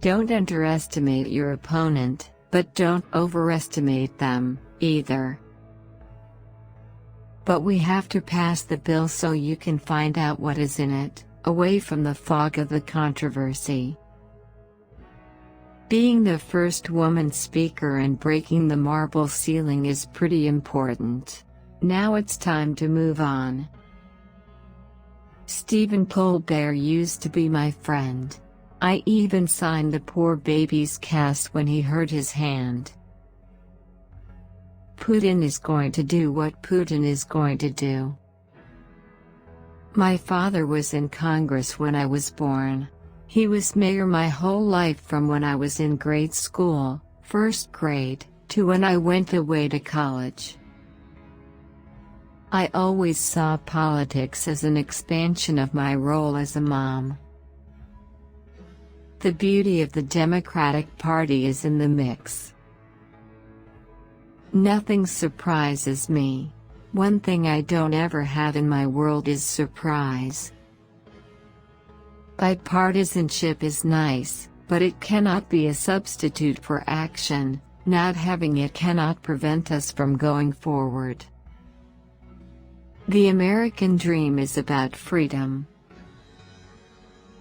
Don't underestimate your opponent, but don't overestimate them, either. But we have to pass the bill so you can find out what is in it, away from the fog of the controversy. Being the first woman speaker and breaking the marble ceiling is pretty important. Now it's time to move on. Stephen Colbert used to be my friend. I even signed the poor baby's cast when he hurt his hand. Putin is going to do what Putin is going to do. My father was in Congress when I was born. He was mayor my whole life from when I was in grade school, first grade, to when I went away to college. I always saw politics as an expansion of my role as a mom. The beauty of the Democratic Party is in the mix. Nothing surprises me. One thing I don't ever have in my world is surprise. Bipartisanship is nice, but it cannot be a substitute for action. Not having it cannot prevent us from going forward. The American dream is about freedom.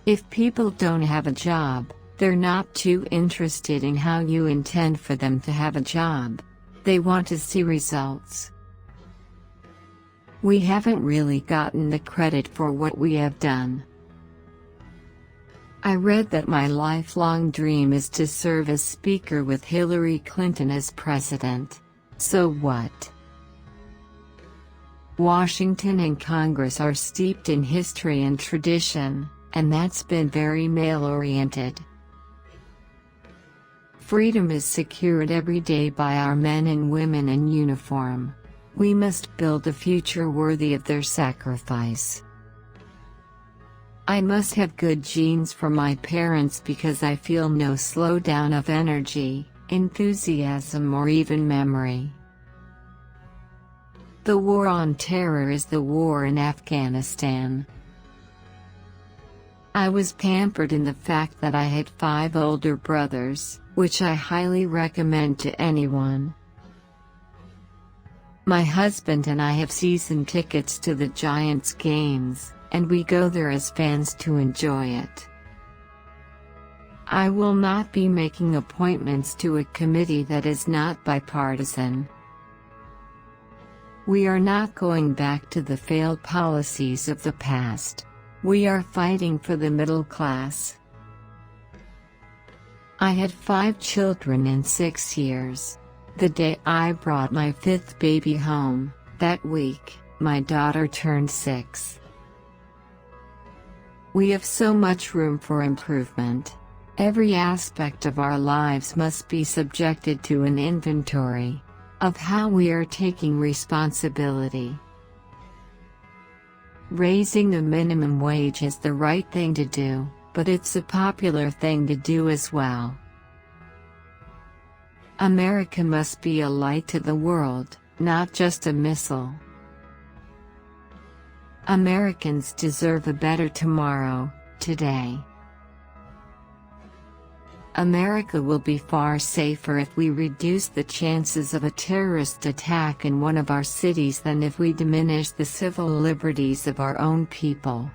If people don't have a job, they're not too interested in how you intend for them to have a job. They want to see results. We haven't really gotten the credit for what we have done. I read that my lifelong dream is to serve as Speaker with Hillary Clinton as President. So what? Washington and Congress are steeped in history and tradition, and that's been very male-oriented. Freedom is secured every day by our men and women in uniform. We must build a future worthy of their sacrifice. I must have good genes from my parents because I feel no slowdown of energy, enthusiasm or even memory. The war on terror is the war in Afghanistan. I was pampered in the fact that I had 5 older brothers, which I highly recommend to anyone. My husband and I have season tickets to the Giants games, and we go there as fans to enjoy it. I will not be making appointments to a committee that is not bipartisan. We are not going back to the failed policies of the past. We are fighting for the middle class. I had 5 children in 6 years. The day I brought my 5th baby home, that week, my daughter turned 6. We have so much room for improvement. Every aspect of our lives must be subjected to an inventory of how we are taking responsibility. Raising the minimum wage is the right thing to do, but it's a popular thing to do as well. America must be a light to the world, not just a missile. Americans deserve a better tomorrow, today. America will be far safer if we reduce the chances of a terrorist attack in one of our cities than if we diminish the civil liberties of our own people.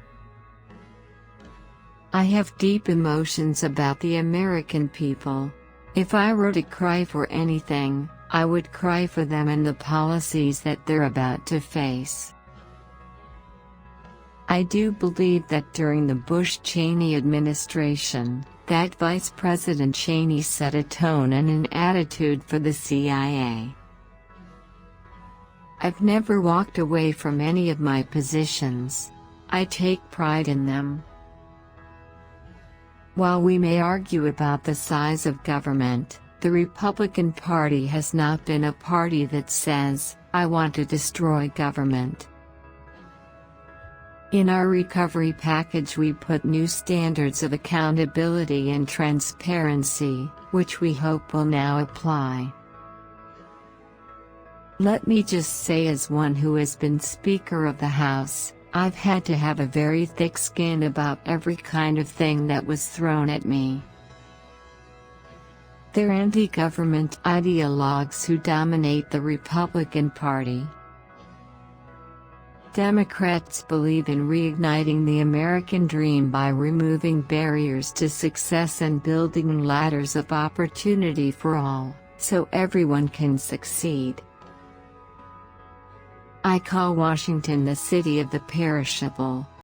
I have deep emotions about the American people. If I were to cry for anything, I would cry for them and the policies that they're about to face. I do believe that during the Bush-Cheney administration, that Vice President Cheney set a tone and an attitude for the CIA. I've never walked away from any of my positions. I take pride in them. While we may argue about the size of government, the Republican Party has not been a party that says, "I want to destroy government." In our recovery package we put new standards of accountability and transparency, which we hope will now apply. Let me just say, as one who has been Speaker of the House, I've had to have a very thick skin about every kind of thing that was thrown at me. They're anti-government ideologues who dominate the Republican Party. Democrats believe in reigniting the American dream by removing barriers to success and building ladders of opportunity for all, so everyone can succeed. I call Washington the city of the perishable.